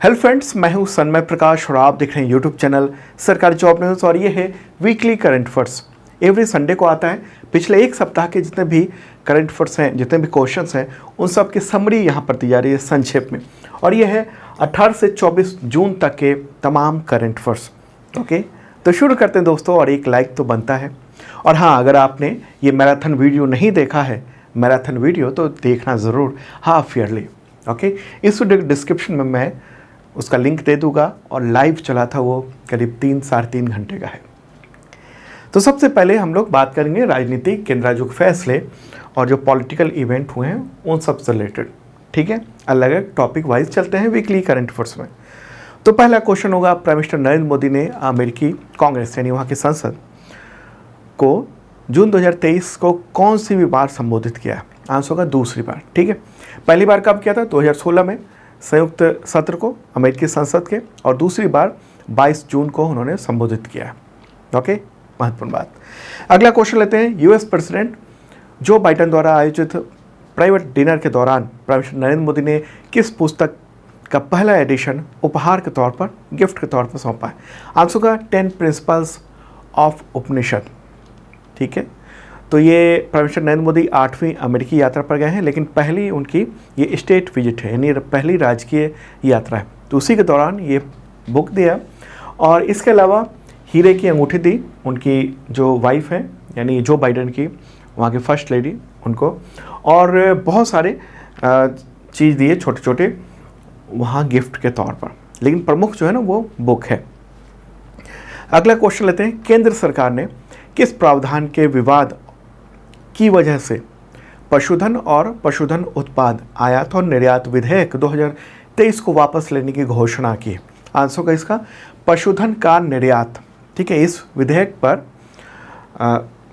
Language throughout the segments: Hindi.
हेलो फ्रेंड्स, मैं हूं सन्मय प्रकाश और आप देख रहे हैं यूट्यूब चैनल सरकारी जॉब न्यूज़ और ये है weekly current affairs. Every Sunday को आता है। पिछले एक सप्ताह के जितने भी करंट अफेयर्स हैं, जितने भी क्वेश्चंस हैं, उन सब की समरी यहाँ पर दी जा रही है संक्षेप में। और ये है 18 से 24 जून तक के तमाम करंट अफेयर्स। ओके, तो शुरू करते हैं दोस्तों, और एक लाइक तो बनता है। और हाँ, अगर आपने ये मैराथन वीडियो नहीं देखा है, मैराथन वीडियो, तो देखना ज़रूर हाफ ईयरली। ओके, इस वीडियो के डिस्क्रिप्शन में मैं उसका लिंक दे दूंगा और लाइव चला था, वो करीब 3-3.5 घंटे का है। तो सबसे पहले हम लोग बात करेंगे राजनीतिक केंद्र राज्यों के फैसले और जो पॉलिटिकल इवेंट हुए हैं उन सब से रिलेटेड। ठीक है, अलग अलग टॉपिक वाइज चलते हैं वीकली करंट अफेयर्स में। तो पहला क्वेश्चन होगा, प्राइम मिनिस्टर नरेंद्र मोदी ने अमेरिकी कांग्रेस यानी वहाँ की संसद को जून 2023 को कौन सी भी बार संबोधित किया है? आंसर होगा दूसरी बार। ठीक है, पहली बार कब किया था? 2016 में संयुक्त सत्र को अमेरिकी संसद के, और दूसरी बार 22 जून को उन्होंने संबोधित किया है। ओके, महत्वपूर्ण बात। अगला क्वेश्चन लेते हैं, यूएस प्रेसिडेंट जो बाइडेन द्वारा आयोजित प्राइवेट डिनर के दौरान प्राइम मिनिस्टर नरेंद्र मोदी ने किस पुस्तक का पहला एडिशन उपहार के तौर पर, गिफ्ट के तौर पर सौंपा है? आंसर होगा 10 प्रिंसिपल्स ऑफ उपनिषद। ठीक है, तो ये प्राइम मिनिस्टर नरेंद्र मोदी 8वीं अमेरिकी यात्रा पर गए हैं, लेकिन पहली उनकी ये स्टेट विजिट है, यानी पहली राजकीय यात्रा है। तो उसी के दौरान ये बुक दिया। और इसके अलावा हीरे की अंगूठी दी उनकी जो वाइफ है, यानी जो बाइडेन की, वहाँ की फर्स्ट लेडी, उनको। और बहुत सारे चीज़ दिए छोटे छोटे वहाँ गिफ्ट के तौर पर, लेकिन प्रमुख जो है ना वो बुक है। अगला क्वेश्चन लेते हैं, केंद्र सरकार ने किस प्रावधान के विवाद की वजह से पशुधन और पशुधन उत्पाद आयात और निर्यात विधेयक 2023 को वापस लेने की घोषणा की? आंसर होगा इसका पशुधन का निर्यात। ठीक है, इस विधेयक पर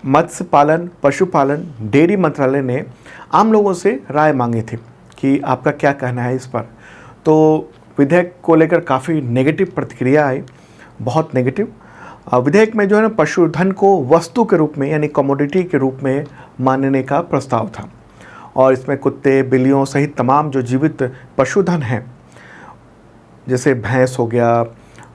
मत्स्य पालन, पशुपालन, डेयरी मंत्रालय ने आम लोगों से राय मांगी थी कि आपका क्या कहना है इस पर। तो विधेयक को लेकर काफ़ी नेगेटिव प्रतिक्रिया आई, बहुत नेगेटिव। विधेयक में जो है ना पशुधन को वस्तु के रूप में, यानी कमोडिटी के रूप में मानने का प्रस्ताव था। और इसमें कुत्ते, बिल्लियों सहित तमाम जो जीवित पशुधन हैं, जैसे भैंस हो गया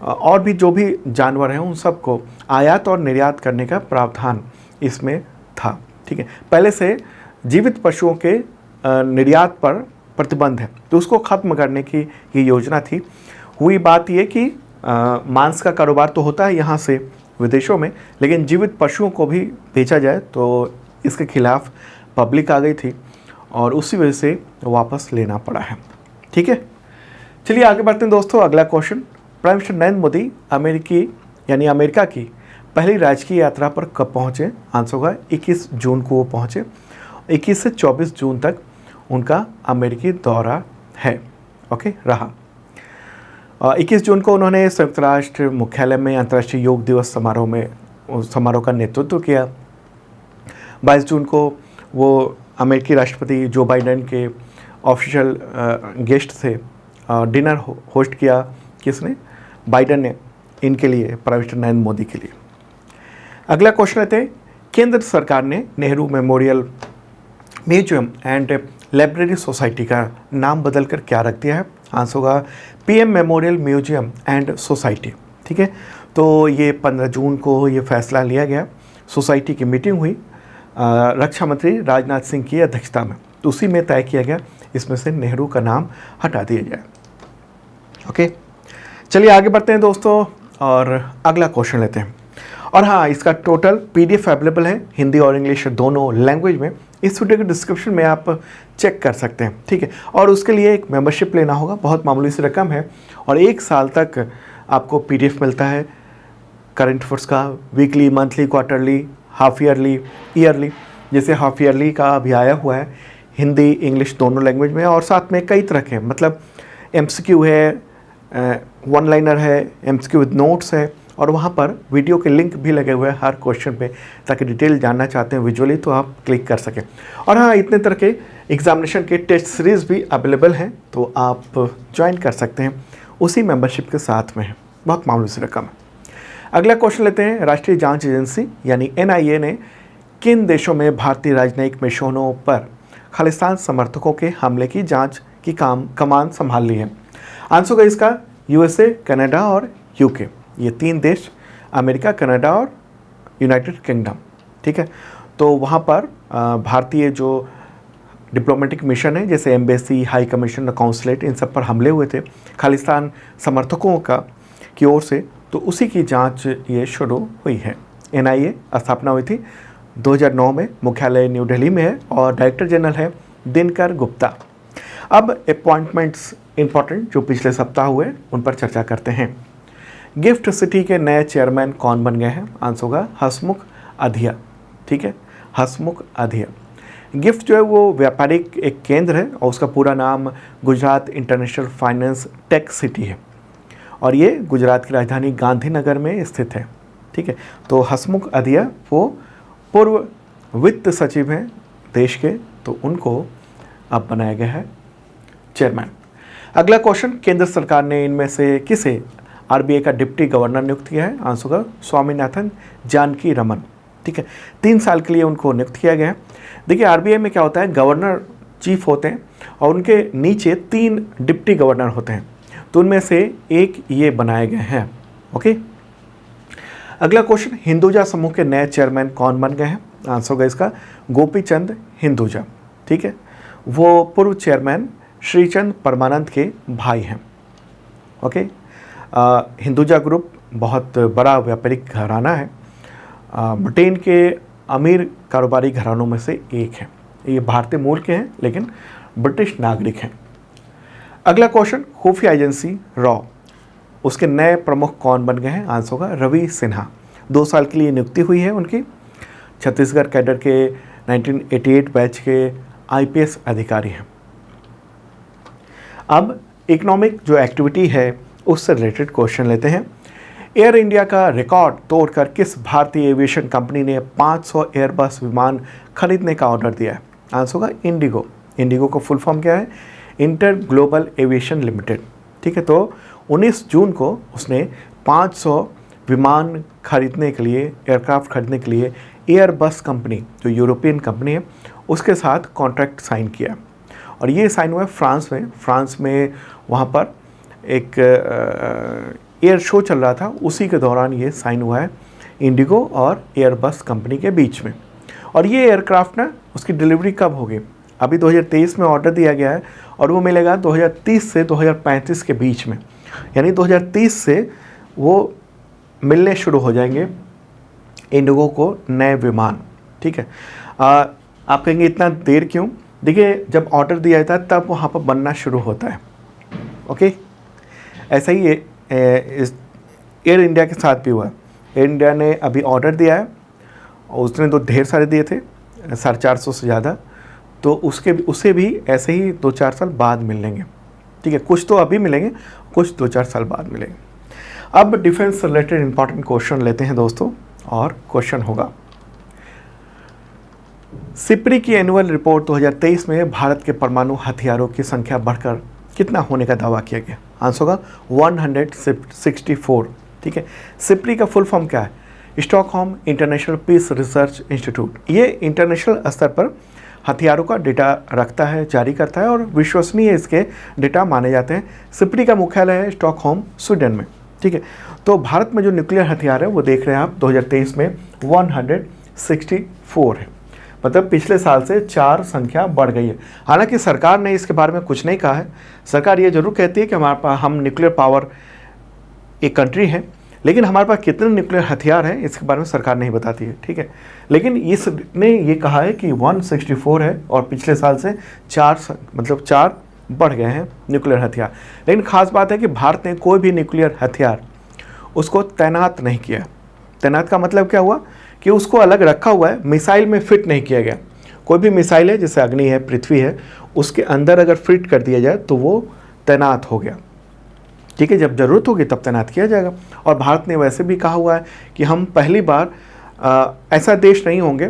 और भी जो भी जानवर हैं, उन सबको आयात और निर्यात करने का प्रावधान इसमें था। ठीक है, पहले से जीवित पशुओं के निर्यात पर प्रतिबंध है, तो उसको ख़त्म करने की ये योजना थी। हुई बात ये कि मांस का कारोबार तो होता है यहाँ से विदेशों में, लेकिन जीवित पशुओं को भी बेचा जाए, तो इसके खिलाफ पब्लिक आ गई थी और उसी वजह से वापस लेना पड़ा है। ठीक है, चलिए आगे बढ़ते हैं दोस्तों। अगला question, prime minister Narendra Modi America की पहली राजकीय यात्रा पर कब पहुँचे? आंसर होगा 21 जून को वो पहुँचे। 21 से 24 जून तक उनका अमेरिकी दौरा है। ओके, रहा। 21 जून को उन्होंने संयुक्त राष्ट्र मुख्यालय में अंतर्राष्ट्रीय योग दिवस समारोह का नेतृत्व किया। 22 जून को वो अमेरिकी राष्ट्रपति जो बाइडेन के ऑफिशियल गेस्ट थे, डिनर होस्ट किया। किसने? बाइडेन ने, इनके लिए, प्राइम मिनिस्टर नरेंद्र मोदी के लिए। अगला क्वेश्चन लेते हैं, केंद्र सरकार ने Nehru memorial museum and library society का नाम बदलकर क्या रख दिया है? आंसर होगा PM memorial museum and society. ठीक है, तो ये 15 जून को ये फैसला लिया गया। सोसाइटी की मीटिंग हुई रक्षा मंत्री राजनाथ सिंह की अध्यक्षता में, तो उसी में तय किया गया इसमें से नेहरू का नाम हटा दिया जाए। ओके, चलिए आगे बढ़ते हैं दोस्तों और अगला क्वेश्चन लेते हैं। और हाँ, इसका टोटल PDF अवेलेबल है हिंदी और इंग्लिश दोनों लैंग्वेज में। इस वीडियो के डिस्क्रिप्शन में आप चेक कर सकते हैं। ठीक है, और उसके लिए एक मेंबरशिप लेना होगा, बहुत मामूली सी रकम है, और 1 साल तक आपको PDF मिलता है करंट अफेयर्स का, weekly, monthly, quarterly, half yearly, yearly. जैसे हाफ ईयरली का अभी आया हुआ है हिंदी इंग्लिश दोनों लैंग्वेज में, और साथ में कई तरह के, मतलब MCQ है, वन लाइनर है, MCQ विद नोट्स है, और वहाँ पर वीडियो के लिंक भी लगे हुए हैं हर क्वेश्चन पे, ताकि डिटेल जानना चाहते हैं विजुअली तो आप क्लिक कर सकें। और हाँ, इतने तरह के एग्जामिनेशन के टेस्ट सीरीज़ भी अवेलेबल हैं, तो आप ज्वाइन कर सकते हैं, उसी मेंबरशिप के साथ में है, बहुत मामूली सी रकम है। अगला क्वेश्चन लेते हैं, राष्ट्रीय जांच एजेंसी यानी NIA ने किन देशों में भारतीय राजनयिक मिशनों पर खालिस्तान समर्थकों के हमले की जांच की कमान संभाल ली है? आंसर होगा इसका यूएसए, कनाडा और यूके। ये 3 देश, अमेरिका, कनाडा और यूनाइटेड किंगडम, ठीक है। तो वहाँ पर भारतीय जो डिप्लोमेटिक मिशन है, जैसे एम्बेसी, हाई कमीशन, कौंसलेट, इन सब पर हमले हुए थे खालिस्तान समर्थकों की ओर से, तो उसी की जांच ये शुरू हुई है। एनआईए स्थापना हुई थी 2009 में, मुख्यालय न्यू दिल्ली में है और डायरेक्टर जनरल है दिनकर गुप्ता। अब अपॉइंटमेंट्स इंपॉर्टेंट जो पिछले सप्ताह हुए उन पर चर्चा करते हैं। गिफ्ट सिटी के नए चेयरमैन कौन बन गए हैं? आंसर होगा हसमुख अधिया, ठीक है, हसमुख अधिया। गिफ्ट जो है वो व्यापारिक एक केंद्र है और उसका पूरा नाम Gujarat international finance tech city है और ये गुजरात की राजधानी गांधीनगर में स्थित है, ठीक है। तो हसमुख अधिया वो पूर्व वित्त सचिव हैं देश के, तो उनको अब बनाया गया है चेयरमैन। अगला क्वेश्चन, केंद्र सरकार ने इनमें से किसे आरबीआई का डिप्टी गवर्नर नियुक्त किया है? आंसर होगा स्वामीनाथन जानकी रमन, ठीक है। 3 साल के लिए उनको नियुक्त किया गया है। देखिए आरबीआई में क्या होता है, गवर्नर चीफ होते हैं और उनके नीचे 3 डिप्टी गवर्नर होते हैं, तो उनमें से एक ये बनाए गए हैं, ओके। अगला क्वेश्चन, हिंदुजा समूह के नए चेयरमैन कौन बन गए हैं? आंसर होगा इसका गोपी चंद हिंदुजा, ठीक है। वो पूर्व चेयरमैन श्रीचंद परमानंद के भाई हैं, ओके। हिंदुजा ग्रुप बहुत बड़ा व्यापारिक घराना है, ब्रिटेन के अमीर कारोबारी घरानों में से एक है। ये भारतीय मूल के हैं लेकिन ब्रिटिश नागरिक हैं। अगला क्वेश्चन, खुफिया एजेंसी रॉ, उसके नए प्रमुख कौन बन गए हैं? आंसर होगा रवि सिन्हा। 2 साल के लिए नियुक्ति हुई है उनकी। छत्तीसगढ़ कैडर के 1988 बैच के आईपीएस अधिकारी हैं। अब इकोनॉमिक जो एक्टिविटी है उससे रिलेटेड क्वेश्चन लेते हैं। एयर इंडिया का रिकॉर्ड तोड़कर किस भारतीय एविएशन कंपनी ने 500 एयरबस विमान खरीदने का ऑर्डर दिया है? आंसर होगा इंडिगो। इंडिगो का फुल फॉर्म क्या है? इंटर ग्लोबल एविएशन लिमिटेड, ठीक है। तो 19 जून को उसने 500 विमान खरीदने के लिए, एयरक्राफ्ट खरीदने के लिए एयरबस कंपनी जो यूरोपियन कंपनी है उसके साथ कॉन्ट्रैक्ट साइन किया और ये साइन हुआ है फ्रांस में। वहाँ पर एक एयर शो चल रहा था, उसी के दौरान ये साइन हुआ है इंडिगो और एयरबस कंपनी के बीच में। और ये एयरक्राफ्ट ना उसकी डिलीवरी कब होगी? अभी 2023 में ऑर्डर दिया गया है और वो मिलेगा 2030 से 2035 के बीच में, यानी 2030 से वो मिलने शुरू हो जाएंगे इंडिगो को नए विमान, ठीक है। आप कहेंगे इतना देर क्यों? देखिए जब ऑर्डर दिया जाता है तब वहाँ पर बनना शुरू होता है, ओके। ऐसा ही इस एयर इंडिया के साथ भी हुआ। एयर इंडिया ने अभी ऑर्डर दिया है और उसने तो ढेर सारे दिए थे, 450 से ज़्यादा, तो उसे भी ऐसे ही 2-4 साल बाद मिलेंगे, ठीक है। कुछ तो अभी मिलेंगे, कुछ 2-4 साल बाद मिलेंगे। अब डिफेंस से रिलेटेड इंपॉर्टेंट क्वेश्चन लेते हैं दोस्तों, और क्वेश्चन होगा सिप्री की एनुअल रिपोर्ट 2023 में भारत के परमाणु हथियारों की संख्या बढ़कर कितना होने का दावा किया गया? आंसर होगा 164, ठीक है। सिप्री का फुल फॉर्म क्या है? Stockholm International Peace Research Institute. ये इंटरनेशनल स्तर पर हथियारों का डेटा रखता है, जारी करता है और विश्वसनीय इसके डेटा माने जाते हैं। सिप्री का मुख्यालय है स्टॉकहोम स्वीडन में, ठीक है। तो भारत में जो न्यूक्लियर हथियार है वो देख रहे हैं आप 2023 में 164 है, मतलब पिछले साल से 4 संख्या बढ़ गई है। हालांकि सरकार ने इसके बारे में कुछ नहीं कहा है। सरकार ये जरूर कहती है कि हमारे पास हम न्यूक्लियर पावर एक कंट्री है, लेकिन हमारे पास कितने न्यूक्लियर हथियार हैं इसके बारे में सरकार नहीं बताती है, ठीक है। लेकिन इसने ये कहा है कि 164 है और पिछले साल से 4 बढ़ गए हैं न्यूक्लियर हथियार। लेकिन खास बात है कि भारत ने कोई भी न्यूक्लियर हथियार उसको तैनात नहीं किया। तैनात का मतलब क्या हुआ कि उसको अलग रखा हुआ है, मिसाइल में फिट नहीं किया गया। कोई भी मिसाइल है, जैसे अग्नि है, पृथ्वी है, उसके अंदर अगर फिट कर दिया जाए तो वो तैनात हो गया, ठीक है। जब ज़रूरत होगी तब तैनात किया जाएगा। और भारत ने वैसे भी कहा हुआ है कि हम पहली बार ऐसा देश नहीं होंगे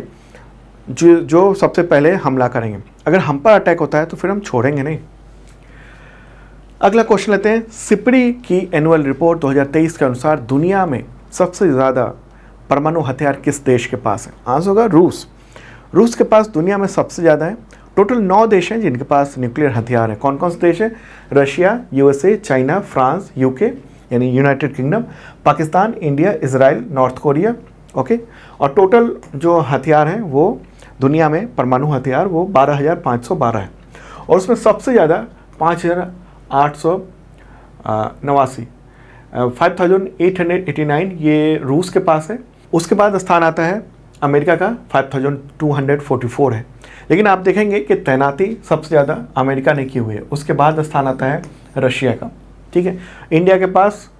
जो सबसे पहले हमला करेंगे। अगर हम पर अटैक होता है तो फिर हम छोड़ेंगे नहीं। अगला क्वेश्चन लेते हैं। सिप्री की एनुअल रिपोर्ट 2023 के अनुसार दुनिया में सबसे ज़्यादा परमाणु हथियार किस देश के पास है? आंसर होगा रूस। रूस के पास दुनिया में सबसे ज़्यादा है टोटल 9 देश हैं जिनके पास न्यूक्लियर हथियार है। कौन कौन से देश हैं? Russia, USA, China, France, UK यानी United Kingdom, Pakistan, India, Israel, North Korea. Okay, और टोटल जो हथियार हैं वो दुनिया में परमाणु हथियार वो 12,512 है, और उसमें सबसे ज़्यादा 5,889 5,889 ये रूस के पास है। उसके बाद स्थान आता है अमेरिका का 5,244 है। लेकिन आप देखेंगे कि तैनाती सबसे ज़्यादा अमेरिका ने की हुई है। उसके बाद स्थान आता है रशिया का। ठीक है, इंडिया के पास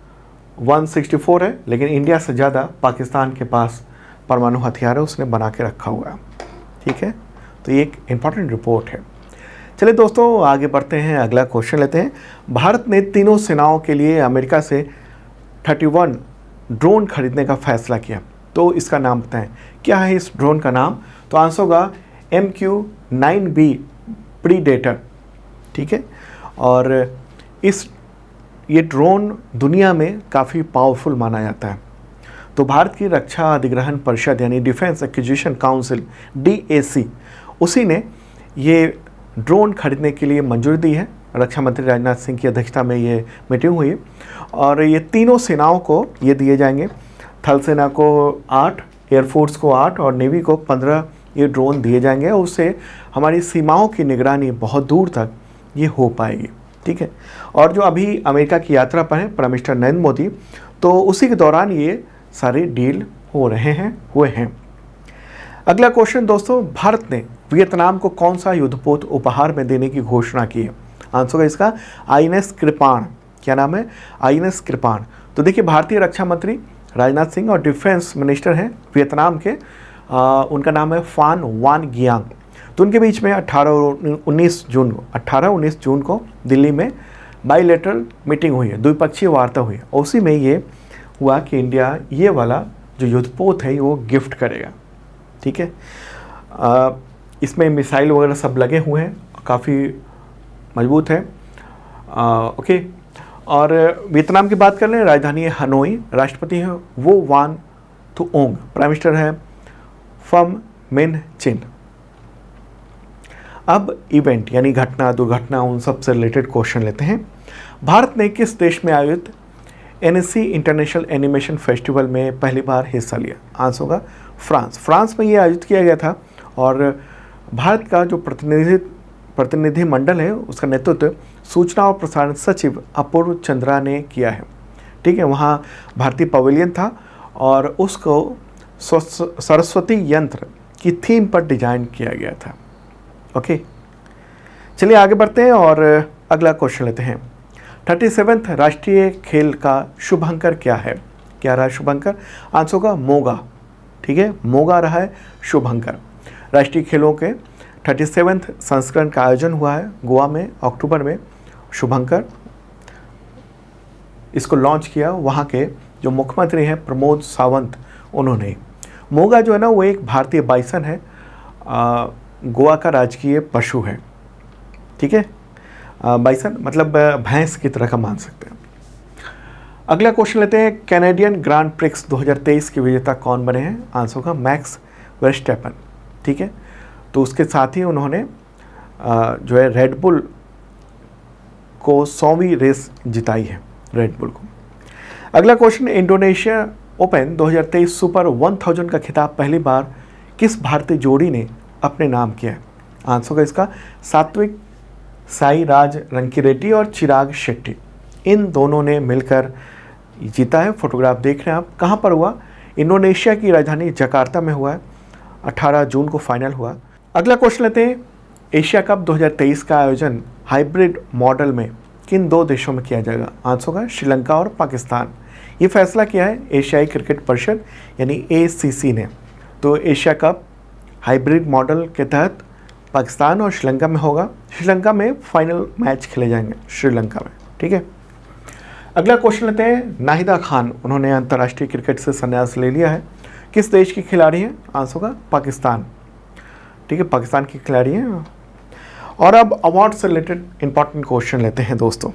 164 है, लेकिन इंडिया से ज़्यादा पाकिस्तान के पास परमाणु हथियार है, उसने बना के रखा हुआ है। ठीक है, तो ये एक इम्पॉर्टेंट रिपोर्ट है। चलिए दोस्तों आगे बढ़ते हैं, अगला क्वेश्चन लेते हैं। भारत ने तीनों सेनाओं के लिए अमेरिका से 31 ड्रोन खरीदने का फैसला किया, तो इसका नाम बताएं। क्या है इस ड्रोन का नाम? तो आंसर होगा MQ-9B प्रीडेटर। ठीक है, और ये ड्रोन दुनिया में काफ़ी पावरफुल माना जाता है। तो भारत की रक्षा अधिग्रहण परिषद यानी डिफेंस एक्विजिशन काउंसिल DAC, उसी ने ये ड्रोन खरीदने के लिए मंजूरी दी है। रक्षा मंत्री राजनाथ सिंह की अध्यक्षता में ये मीटिंग हुई और ये तीनों सेनाओं को ये दिए जाएंगे। थल सेना को 8, एयरफोर्स को 8 और नेवी को 15 ये ड्रोन दिए जाएंगे, और उससे हमारी सीमाओं की निगरानी बहुत दूर तक ये हो पाएगी। ठीक है, और जो अभी अमेरिका की यात्रा पर हैं प्राइम मिनिस्टर नरेंद्र मोदी, तो उसी के दौरान ये सारे डील हुए हैं। अगला क्वेश्चन दोस्तों, भारत ने वियतनाम को कौन सा युद्धपोत उपहार में देने की घोषणा की है? आंसर है इसका INS कृपाण। क्या नाम है? INS कृपाण। तो देखिए, भारतीय रक्षा मंत्री राजनाथ सिंह और डिफेंस मिनिस्टर हैं वियतनाम के, उनका नाम है फान वान गियांग। तो उनके बीच में 18 और 19 जून को दिल्ली में बाइलेटरल मीटिंग हुई है, द्विपक्षीय वार्ता हुई है। उसी में ये हुआ कि इंडिया ये वाला जो युद्धपोत है वो गिफ्ट करेगा। ठीक है, इसमें मिसाइल वगैरह सब लगे हुए हैं, काफ़ी मजबूत है। ओके, और वियतनाम की बात कर लें, राजधानी है हनोई, राष्ट्रपति है वो वान थुओंग, प्राइम मिनिस्टर है फम मिन चिन। अब इवेंट यानी घटना, दुर्घटना, उन सब से रिलेटेड क्वेश्चन लेते हैं। भारत ने किस देश में आयोजित NSC इंटरनेशनल एनिमेशन फेस्टिवल में पहली बार हिस्सा लिया? आंसर होगा फ्रांस। फ्रांस में ये आयोजित किया गया था, और भारत का जो प्रतिनिधि मंडल है उसका नेतृत्व सूचना और प्रसारण सचिव अपूर्व चंद्रा ने किया है। ठीक है, वहाँ भारतीय पवेलियन था और उसको सरस्वती यंत्र की थीम पर डिजाइन किया गया था। ओके, चलिए आगे बढ़ते हैं और अगला क्वेश्चन लेते हैं। 37वें राष्ट्रीय खेल का शुभंकर क्या है? क्या रहा शुभंकर? आंसर होगा मोगा। ठीक है, मोगा रहा है शुभंकर। राष्ट्रीय खेलों के 37वें संस्करण का आयोजन हुआ है गोवा में अक्टूबर में। शुभंकर इसको लॉन्च किया वहाँ के जो मुख्यमंत्री हैं प्रमोद सावंत, उन्होंने। मोगा जो है ना वो एक भारतीय बाइसन है, गोवा का राजकीय पशु है। ठीक है, बाइसन मतलब भैंस की तरह का मान सकते हैं। अगला क्वेश्चन लेते हैं। कैनेडियन ग्रांड प्रिक्स 2023 के विजेता कौन बने हैं? आंसर होगा मैक्स वर्स्टैपन। ठीक है, तो उसके साथ ही उन्होंने जो है रेडबुल को 100वीं रेस जिताई है, रेडबुल को। अगला क्वेश्चन, इंडोनेशिया ओपन 2023 सुपर 1000 का खिताब पहली बार किस भारतीय जोड़ी ने अपने नाम किया है? आंसर होगा इसका सात्विक साईराज रंकीरेड्डी और चिराग शेट्टी, इन दोनों ने मिलकर जीता है। फोटोग्राफ देख रहे हैं आप। कहाँ पर हुआ? इंडोनेशिया की राजधानी जकार्ता में हुआ है। 18 जून को फाइनल हुआ। अगला क्वेश्चन लेते हैं। एशिया कप 2023 का आयोजन हाइब्रिड मॉडल में किन 2 देशों में किया जाएगा? आंसर होगा श्रीलंका और पाकिस्तान। ये फैसला किया है एशियाई क्रिकेट परिषद यानी ACC ने। तो एशिया कप हाइब्रिड मॉडल के तहत पाकिस्तान और श्रीलंका में होगा। श्रीलंका में फाइनल मैच खेले जाएंगे श्रीलंका में। ठीक है, अगला क्वेश्चन लेते हैं। नाहिदा खान, उन्होंने अंतर्राष्ट्रीय क्रिकेट से संन्यास ले लिया है। किस देश की खिलाड़ी हैं? आंसर होगा पाकिस्तान। ठीक है, पाकिस्तान की खिलाड़ी हैं। और अब अवार्ड से रिलेटेड इंपॉर्टेंट क्वेश्चन लेते हैं दोस्तों।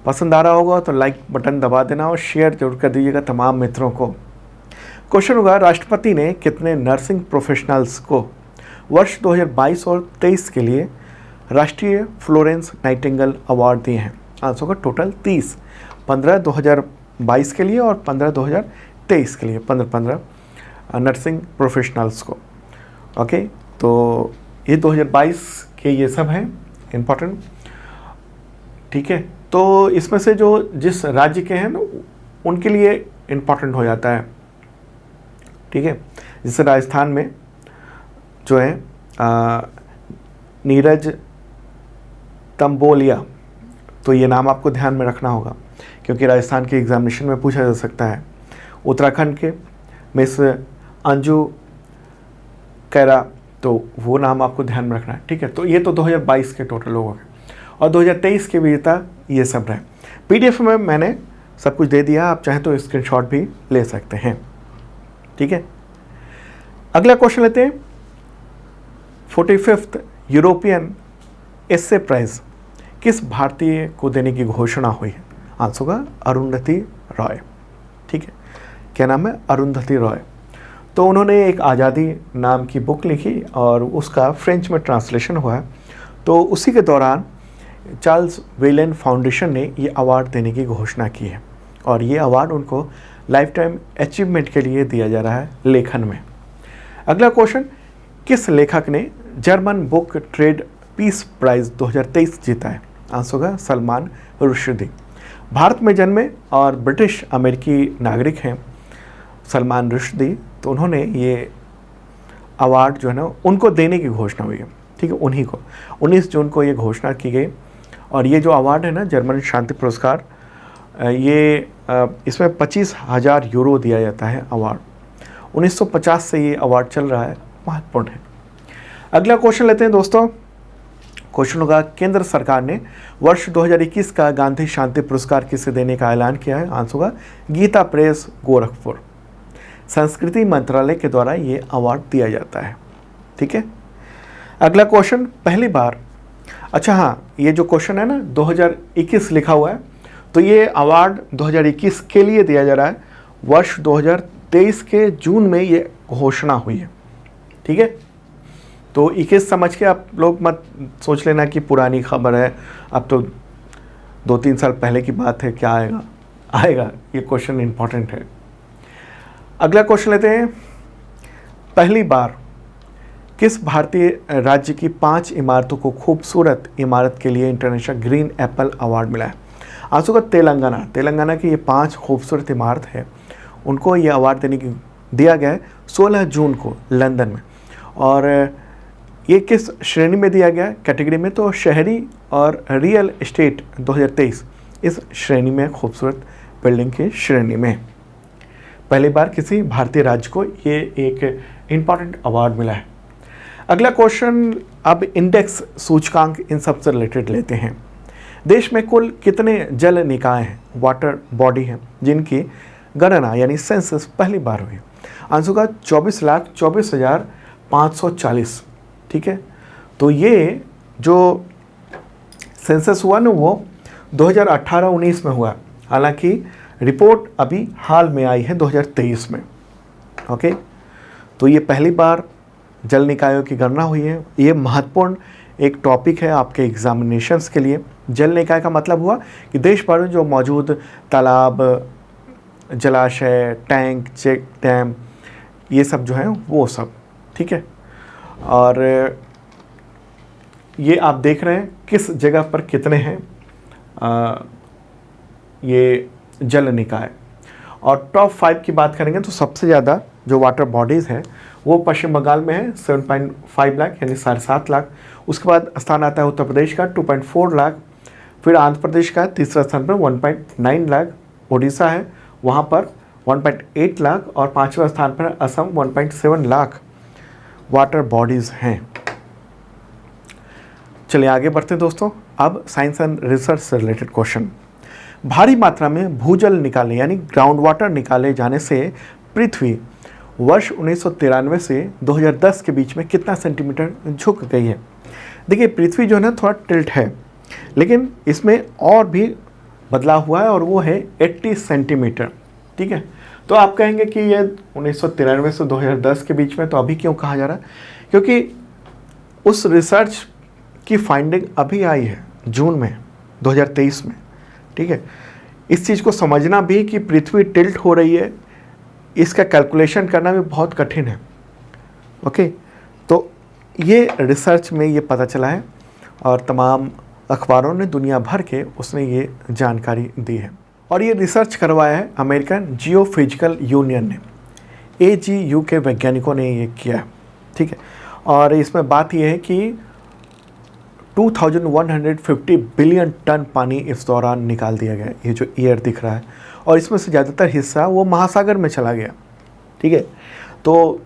पसंद आ रहा होगा तो लाइक बटन दबा देना और शेयर जरूर कर दीजिएगा तमाम मित्रों को। क्वेश्चन होगा, राष्ट्रपति ने कितने नर्सिंग प्रोफेशनल्स को वर्ष 2022 और 23 के लिए राष्ट्रीय फ्लोरेंस नाइटिंगेल अवार्ड दिए हैं। आंसर होगा टोटल 30, 15 2022 के लिए और 15 2023 के लिए, 15 नर्सिंग प्रोफेशनल्स को। ओके, तो ये 2022 के ये सब हैं इम्पोर्टेंट। ठीक है, तो इसमें से जो जिस राज्य के हैं ना उनके लिए इम्पोर्टेंट हो जाता है। ठीक है, जैसे राजस्थान में जो है नीरज तंबोलिया, तो ये नाम आपको ध्यान में रखना होगा क्योंकि राजस्थान के एग्जामिनेशन में पूछा जा सकता है। उत्तराखंड के मिस अंजू कैरा, तो वो नाम आपको ध्यान में रखना है। ठीक है, तो ये तो 2022 के टोटल लोगों के, और 2023 के विजेता ये सब रहे। पीडीएफ में मैंने सब कुछ दे दिया, आप चाहें तो स्क्रीनशॉट भी ले सकते हैं। ठीक है, अगला क्वेश्चन लेते हैं। 45th यूरोपियन एस्से प्राइज किस भारतीय को देने की घोषणा हुई है? आंसर होगा अरुंधति रॉय। ठीक है, क्या नाम है? अरुंधति रॉय। तो उन्होंने एक आज़ादी नाम की बुक लिखी और उसका फ्रेंच में ट्रांसलेशन हुआ है। तो उसी के दौरान चार्ल्स वेलेन फाउंडेशन ने ये अवार्ड देने की घोषणा की है और ये अवार्ड उनको लाइफ टाइम अचीवमेंट के लिए दिया जा रहा है लेखन में। अगला क्वेश्चन, किस लेखक ने German Book Trade Peace Prize 2023 जीता है? आंसर होगा सलमान रुश्दी। भारत में जन्मे और ब्रिटिश अमेरिकी नागरिक हैं सलमान रुश्दी, तो उन्होंने ये अवार्ड जो है ना उनको देने की घोषणा हुई है। ठीक है, उन्हीं को 19 जून को ये घोषणा की गई। और ये जो अवार्ड है ना जर्मन शांति पुरस्कार, ये इसमें 25,000 यूरो दिया जाता है अवार्ड। 1950 से ये अवार्ड चल रहा है, महत्वपूर्ण है। अगला क्वेश्चन लेते हैं दोस्तों। क्वेश्चन होगा, केंद्र सरकार ने वर्ष 2021 का गांधी शांति पुरस्कार किसे देने का ऐलान किया है? आंसर होगा गीता प्रेस गोरखपुर। संस्कृति मंत्रालय के द्वारा ये अवार्ड दिया जाता है। ठीक है, अगला क्वेश्चन, पहली बार, अच्छा हाँ, ये जो क्वेश्चन है ना 2021 लिखा हुआ है, तो ये अवार्ड 2021 के लिए दिया जा रहा है। वर्ष 2023 के जून में ये घोषणा हुई है। ठीक है, तो 21 समझ के आप लोग मत सोच लेना कि पुरानी खबर है, अब तो 2-3 साल पहले की बात है, क्या आएगा आएगा। ये क्वेश्चन इंपॉर्टेंट है। अगला क्वेश्चन लेते हैं। पहली बार किस भारतीय राज्य की 5 इमारतों को खूबसूरत इमारत के लिए इंटरनेशनल ग्रीन एप्पल अवार्ड मिला है? आंसर होगा तेलंगाना। तेलंगाना की ये 5 खूबसूरत इमारत है, उनको ये अवार्ड देने की दिया गया है 16 जून को लंदन में। और ये किस श्रेणी में दिया गया कैटेगरी में? तो शहरी और रियल एस्टेट 2023 इस श्रेणी में, खूबसूरत बिल्डिंग की श्रेणी में पहली बार किसी भारतीय राज्य को ये एक इम्पॉर्टेंट अवार्ड मिला है। अगला क्वेश्चन, अब इंडेक्स सूचकांक इन सब से रिलेटेड लेते हैं। देश में कुल कितने जल निकाय हैं, वाटर बॉडी हैं, जिनकी गणना यानी सेंसस पहली बार हुई? आंसर होगा 24,24,540। ठीक है, तो ये जो सेंसस हुआ ना वो 2018-19 में हुआ, हालांकि रिपोर्ट अभी हाल में आई है 2023 में। ओके, तो ये पहली बार जल निकायों की गणना हुई है। ये महत्वपूर्ण एक टॉपिक है आपके एग्जामिनेशंस के लिए। जल निकाय का मतलब हुआ कि देश भर में जो मौजूद तालाब, जलाशय, टैंक, चेक डैम, ये सब जो है वो सब। ठीक है, और ये आप देख रहे हैं किस जगह पर कितने हैं ये जल निकाय। और टॉप 5 की बात करेंगे तो सबसे ज़्यादा जो वाटर बॉडीज़ है वो पश्चिम बंगाल में है 7.5 लाख यानी 7.5 लाख। उसके बाद स्थान आता है उत्तर प्रदेश का 2.4 लाख, फिर आंध्र प्रदेश का तीसरा स्थान पर 1.9 लाख, उड़ीसा है वहाँ पर 1.8 लाख और 5वें स्थान पर असम 1.7 लाख वाटर बॉडीज़ हैं। चलिए आगे बढ़ते हैं दोस्तों। अब साइंस एंड रिसर्च से रिलेटेड क्वेश्चन। भारी मात्रा में भूजल निकाले यानी ग्राउंड वाटर निकाले जाने से पृथ्वी वर्ष 1993 से 2010 के बीच में कितना सेंटीमीटर झुक गई है? देखिए पृथ्वी जो है ना थोड़ा टिल्ट है, लेकिन इसमें और भी बदलाव हुआ है और वो है 80 सेंटीमीटर। ठीक है, तो आप कहेंगे कि ये 1993 से 2010 के बीच में, तो अभी क्यों कहा जा रहा है? क्योंकि उस रिसर्च की फाइंडिंग अभी आई है जून में 2023 में, ठीक है। इस चीज़ को समझना भी कि पृथ्वी टिल्ट हो रही है, इसका कैलकुलेशन करना भी बहुत कठिन है। ओके, तो ये रिसर्च में ये पता चला है और तमाम अखबारों ने दुनिया भर के उसने ये जानकारी दी है। और ये रिसर्च करवाया है अमेरिकन जियोफिजिकल यूनियन ने, AGU के वैज्ञानिकों ने ये किया है, ठीक है। और इसमें बात यह है कि 2150 बिलियन टन पानी इस दौरान निकाल दिया गया। ये जो ईयर दिख रहा है, और इसमें से ज़्यादातर हिस्सा वो महासागर में चला गया, ठीक है। तो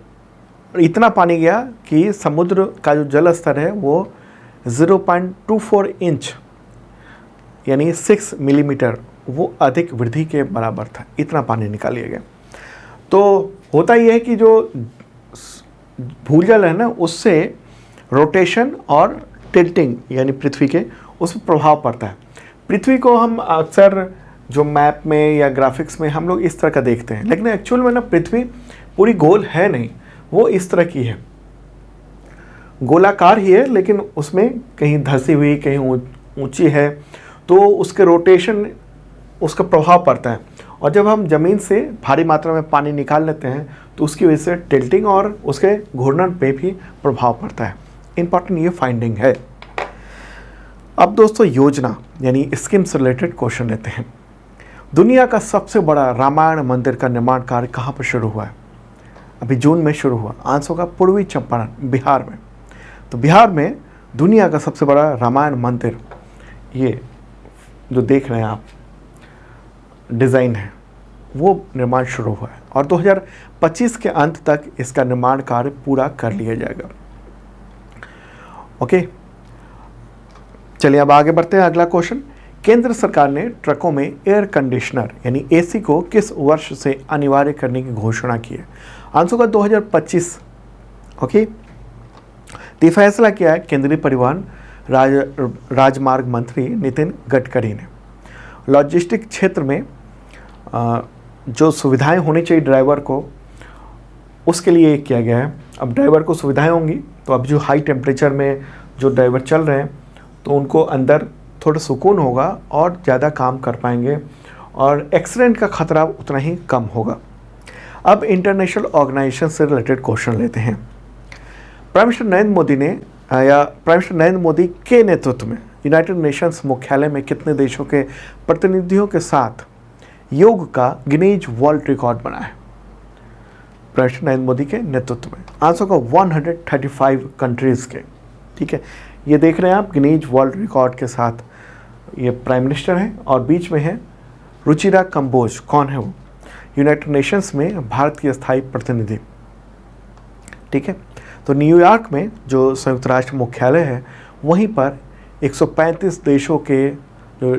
इतना पानी गया कि समुद्र का जो जल स्तर है वो 0.24 इंच यानी 6 मिलीमीटर वो अधिक वृद्धि के बराबर था। इतना पानी निकाल लिया गया। तो होता यह है कि जो भूजल है ना, उससे रोटेशन और टिल्टिंग यानी पृथ्वी के उस पर प्रभाव पड़ता है। पृथ्वी को हम अक्सर जो मैप में या ग्राफिक्स में हम लोग इस तरह का देखते हैं, लेकिन एक्चुअल में ना पृथ्वी पूरी गोल है नहीं, वो इस तरह की है, गोलाकार ही है, लेकिन उसमें कहीं धंसी हुई कहीं ऊंची है, तो उसके रोटेशन उसका प्रभाव पड़ता है। और जब हम ज़मीन से भारी मात्रा में पानी निकाल लेते हैं तो उसकी वजह से टिल्टिंग और उसके घूर्णन पे भी प्रभाव पड़ता है। इम्पॉर्टेंट ये फाइंडिंग है। अब दोस्तों योजना यानी स्कीम से रिलेटेड क्वेश्चन लेते हैं। दुनिया का सबसे बड़ा रामायण मंदिर का निर्माण कार्य कहाँ पर शुरू हुआ है? अभी जून में शुरू हुआ। आंसर होगा पूर्वी चंपारण, बिहार में। तो बिहार में दुनिया का सबसे बड़ा रामायण मंदिर, ये जो देख रहे हैं आप डिज़ाइन है, वो निर्माण शुरू हुआ है और 2025 के अंत तक इसका निर्माण कार्य पूरा कर लिया जाएगा। ओके, चलिए अब आगे बढ़ते हैं। अगला क्वेश्चन, केंद्र सरकार ने ट्रकों में एयर कंडीशनर यानी AC को किस वर्ष से अनिवार्य करने की घोषणा की है? आंसर होगा 2025। ओके, तो फैसला किया है केंद्रीय परिवहन राजमार्ग मंत्री नितिन गडकरी ने। लॉजिस्टिक क्षेत्र में जो सुविधाएं होनी चाहिए ड्राइवर को, उसके लिए किया गया है। अब ड्राइवर को सुविधाएं होंगी तो अब जो हाई टेम्परेचर में जो ड्राइवर चल रहे हैं तो उनको अंदर थोड़ा सुकून होगा और ज़्यादा काम कर पाएंगे और एक्सीडेंट का खतरा उतना ही कम होगा। अब इंटरनेशनल ऑर्गेनाइजेशन से रिलेटेड क्वेश्चन लेते हैं। प्राइम मिनिस्टर नरेंद्र मोदी के नेतृत्व में यूनाइटेड नेशंस मुख्यालय में कितने देशों के प्रतिनिधियों के साथ योग का गिनीज वर्ल्ड रिकॉर्ड बना है? प्राइम मिनिस्टर नरेंद्र मोदी के नेतृत्व में। आंसर का 135 कंट्रीज़ के, ठीक है। ये देख रहे हैं आप गिनीज वर्ल्ड रिकॉर्ड के साथ ये प्राइम मिनिस्टर हैं और बीच में है रुचिरा कंबोज। कौन है वो? यूनाइटेड नेशंस में भारत की स्थायी प्रतिनिधि, ठीक है। तो न्यूयॉर्क में जो संयुक्त राष्ट्र मुख्यालय है वहीं पर 135 देशों के जो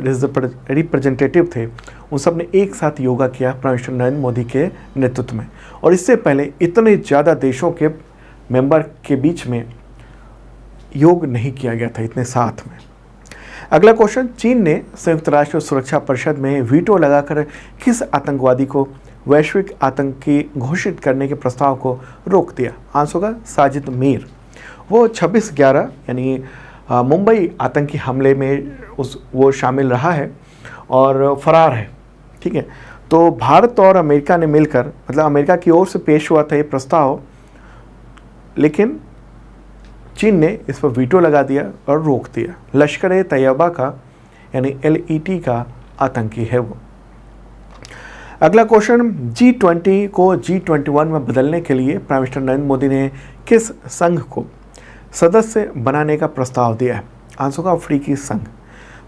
रिप्रेजेंटेटिव थे उन सब ने एक साथ योगा किया प्राइम मिनिस्टर नरेंद्र मोदी के नेतृत्व में। और इससे पहले इतने ज़्यादा देशों के मेंबर के बीच में योग नहीं किया गया था इतने साथ में। अगला क्वेश्चन, चीन ने संयुक्त राष्ट्र सुरक्षा परिषद में वीटो लगाकर किस आतंकवादी को वैश्विक आतंकी घोषित करने के प्रस्ताव को रोक दिया? आंसर होगा साजिद मीर। वो 26/11 यानी मुंबई आतंकी हमले में वो शामिल रहा है और फरार है, ठीक है। तो भारत और अमेरिका ने मिलकर, मतलब अमेरिका की ओर से पेश हुआ था ये प्रस्ताव, लेकिन चीन ने इस पर वीटो लगा दिया और रोक दिया। लश्कर-ए-तैयबा का यानी LET का आतंकी है वो। अगला क्वेश्चन, G20 को G21 में बदलने के लिए प्राइम मिनिस्टर नरेंद्र मोदी ने किस संघ को सदस्य बनाने का प्रस्ताव दिया है? आंसर का अफ्रीकी संघ।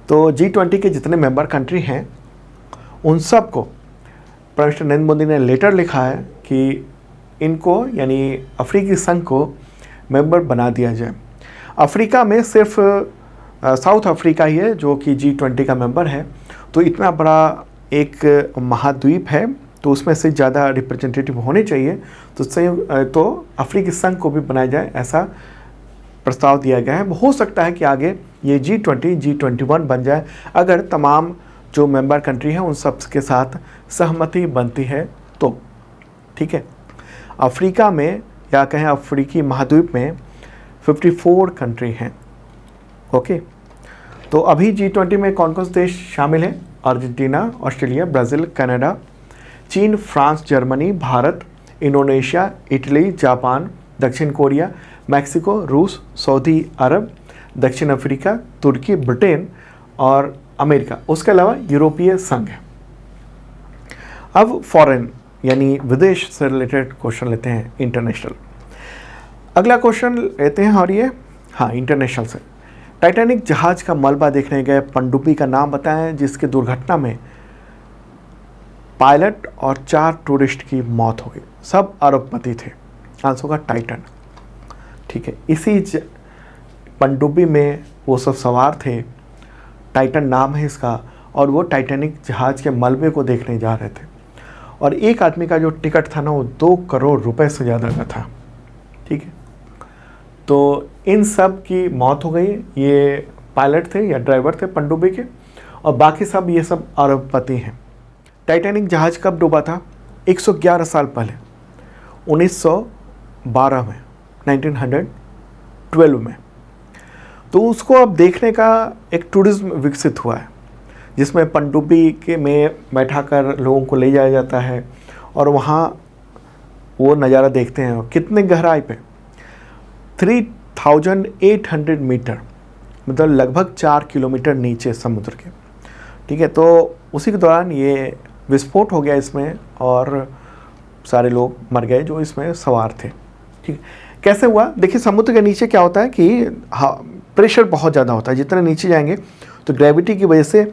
तो G20 के जितने मेंबर कंट्री हैं उन सब को प्राइम मिनिस्टर नरेंद्र मोदी ने लेटर लिखा है कि इनको यानी अफ्रीकी संघ को मेंबर बना दिया जाए। अफ्रीका में सिर्फ साउथ अफ्रीका ही है जो कि G20 का मेंबर है। तो इतना बड़ा एक महाद्वीप है तो उसमें से ज़्यादा रिप्रेजेंटेटिव होने चाहिए, तो अफ्रीकी संघ को भी बनाया जाए ऐसा प्रस्ताव दिया गया है। हो सकता है कि आगे ये G20 G21 बन जाए अगर तमाम जो मेंबर कंट्री हैं उन सब के साथ सहमति बनती है तो, ठीक है। अफ्रीका में या कहें अफ्रीकी महाद्वीप में 54 कंट्री हैं। ओके, तो अभी G20 में कौन कौन से देश शामिल हैं? अर्जेंटीना, ऑस्ट्रेलिया, ब्राज़ील, कनाडा, चीन, France, Germany, Bharat, Indonesia, Italy, Japan, दक्षिण कोरिया, मैक्सिको, रूस, सऊदी अरब, दक्षिण अफ्रीका, तुर्की, ब्रिटेन और अमेरिका। उसके अलावा यूरोपीय संघ है। अब फॉरेन यानी विदेश से रिलेटेड क्वेश्चन लेते हैं, इंटरनेशनल। अगला क्वेश्चन लेते हैं और ये इंटरनेशनल से। टाइटैनिक जहाज का मलबा देखने गए पनडुब्बी का नाम बताएं जिसकी दुर्घटना में पायलट और 4 टूरिस्ट की मौत हो गई। सब अरबपति थे। आंसर होगा टाइटन। ठीक है, इसी पनडुब्बी में वो सब सवार थे, टाइटन नाम है इसका, और वो टाइटैनिक जहाज के मलबे को देखने जा रहे थे। और एक आदमी का जो टिकट था ना, वो 2 करोड़ रुपए से ज़्यादा का था। ठीक है, तो इन सब की मौत हो गई। ये पायलट थे या ड्राइवर थे पनडुब्बी के, और बाकी सब ये सब अरबपति हैं। टाइटैनिक जहाज कब डूबा था? 111 साल पहले, 1912 में, 1912 में। तो उसको अब देखने का एक टूरिज्म विकसित हुआ है, जिसमें पनडुब्बी के में बैठाकर लोगों को ले जाया जाता है और वहाँ वो नज़ारा देखते हैं। कितने गहराई पे? 3800 मीटर, मतलब लगभग 4 किलोमीटर नीचे समुद्र के। ठीक है, तो उसी के दौरान ये विस्फोट हो गया इसमें और सारे लोग मर गए जो इसमें सवार थे। ठीक, कैसे हुआ? देखिए, समुद्र के नीचे क्या होता है कि प्रेशर बहुत ज़्यादा होता है। जितने नीचे जाएंगे तो ग्रेविटी की वजह से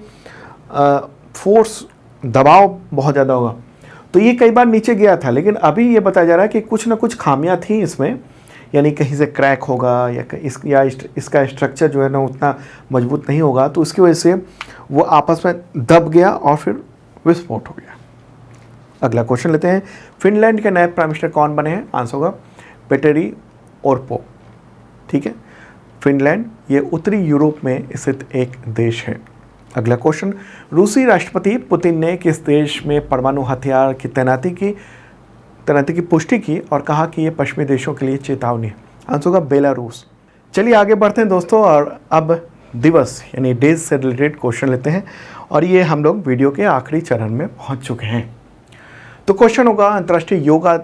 फोर्स, दबाव बहुत ज़्यादा होगा। तो ये कई बार नीचे गया था, लेकिन अभी ये बताया जा रहा है कि कुछ ना कुछ खामियां थी इसमें, यानी कहीं से क्रैक होगा या इसका स्ट्रक्चर जो है ना उतना मजबूत नहीं होगा, तो उसकी वजह से वो आपस में दब गया और फिर विस्फोट हो गया। अगला क्वेश्चन लेते हैं। फिनलैंड के नए प्राइम मिनिस्टर कौन बने हैं? आंसर होगा पेटेरी ओर्पो। ठीक है, फिनलैंड ये उत्तरी यूरोप में स्थित एक देश है। अगला क्वेश्चन। रूसी राष्ट्रपति पुतिन ने किस देश में परमाणु हथियार की तैनाती की पुष्टि की और कहा कि ये पश्चिमी देशों के लिए चेतावनी है? आंसर होगा बेलारूस। चलिए आगे बढ़ते हैं दोस्तों, और अब दिवस यानी डेज से रिलेटेड क्वेश्चन लेते हैं, और ये हम लोग वीडियो के आखिरी चरण में पहुंच चुके हैं। तो क्वेश्चन होगा, अंतर्राष्ट्रीय योगा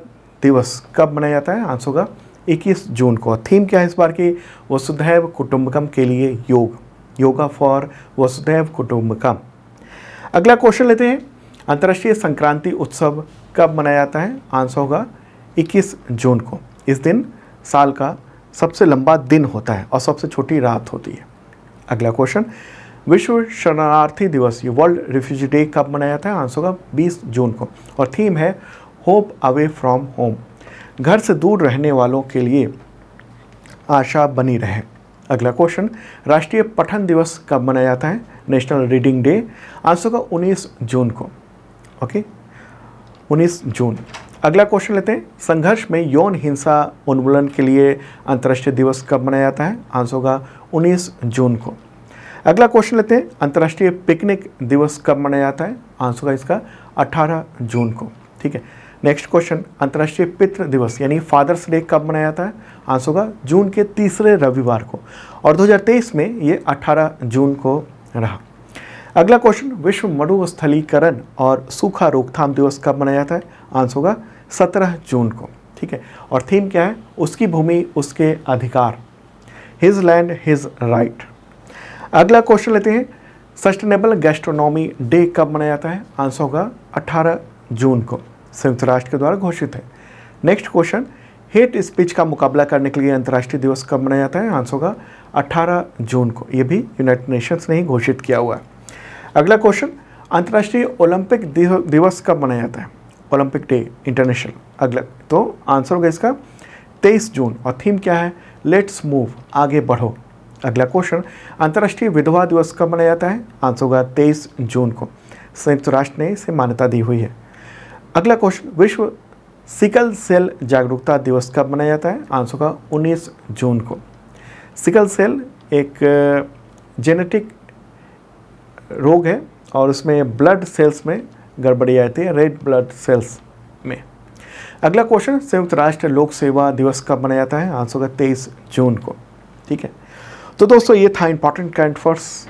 दिवस कब मनाया जाता है? आंसर होगा 21 जून को। थीम क्या है इस बार की? वसुधैव कुटुंबकम के लिए योग, योगा फॉर वसुधैव कुटुंबकम। अगला क्वेश्चन लेते हैं। अंतर्राष्ट्रीय संक्रांति उत्सव कब मनाया जाता है? आंसर होगा 21 जून को। इस दिन साल का सबसे लंबा दिन होता है और सबसे छोटी रात होती है। अगला क्वेश्चन। विश्व शरणार्थी दिवस, ये वर्ल्ड रिफ्यूजी डे कब मनाया जाता है? आंसर होगा 20 जून को, और थीम है होप अवे फ्रॉम होम, घर से दूर रहने वालों के लिए आशा बनी रहे। अगला क्वेश्चन। राष्ट्रीय पठन दिवस कब मनाया जाता है? National reading day. आंसर होगा 19 जून को। ओके, 19 जून। अगला क्वेश्चन लेते हैं। संघर्ष में यौन हिंसा उन्मूलन के लिए अंतर्राष्ट्रीय दिवस कब मनाया जाता है? आंसर होगा 19 जून को। अगला क्वेश्चन लेते हैं। अंतर्राष्ट्रीय पिकनिक दिवस कब मनाया जाता है? आंसर होगा इसका 18 जून को। ठीक है, नेक्स्ट क्वेश्चन। अंतर्राष्ट्रीय पितृ दिवस यानी फादर्स डे कब मनाया जाता है? आंसर होगा जून के तीसरे रविवार को, और 2023 में ये 18 जून को रहा। अगला क्वेश्चन। विश्व मरुस्थलीकरण और सूखा रोकथाम दिवस कब मनाया जाता है? आंसर होगा 17 जून को। ठीक है, और थीम क्या है? उसकी भूमि उसके अधिकार, हिज लैंड हिज राइट। अगला क्वेश्चन लेते हैं। सस्टेनेबल गैस्ट्रोनॉमी डे कब मनाया जाता है? आंसर होगा 18 जून को, संयुक्त राष्ट्र के द्वारा घोषित है। Next question. हेट स्पीच का मुकाबला करने के लिए अंतर्राष्ट्रीय दिवस कब मनाया जाता है? आंसर होगा 18 जून को। ये भी यूनाइटेड नेशंस ने ही घोषित किया हुआ है। अगला क्वेश्चन। अंतर्राष्ट्रीय ओलंपिक दिवस कब मनाया जाता है? Olympic day international. अगला तो आंसर होगा इसका 23 जून, और थीम क्या है? लेट्स मूव, आगे बढ़ो। अगला क्वेश्चन। अंतर्राष्ट्रीय विधवा दिवस कब मनाया जाता है? आंसर होगा 23 जून को, संयुक्त राष्ट्र ने इसे मान्यता दी हुई है। अगला क्वेश्चन। विश्व सिकल सेल जागरूकता दिवस कब मनाया जाता है? आंसर होगा 19 जून को। सिकल सेल एक जेनेटिक रोग है और उसमें ब्लड सेल्स में गड़बड़ी आती है, रेड ब्लड सेल्स में। अगला क्वेश्चन, संयुक्त राष्ट्र लोक सेवा दिवस कब मनाया जाता है? आंसर होगा 23 जून को। ठीक है, तो दोस्तों ये था इंपॉर्टेंट करंट अफेयर्स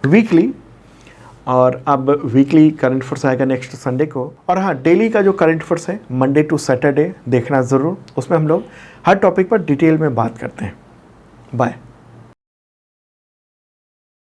वीकली, और अब वीकली करंट अफेयर्स आएगा नेक्स्ट संडे को। और हाँ, डेली का जो करंट अफेयर्स है मंडे टू सैटरडे देखना ज़रूर, उसमें हम लोग हर टॉपिक पर डिटेल में बात करते हैं। बाय।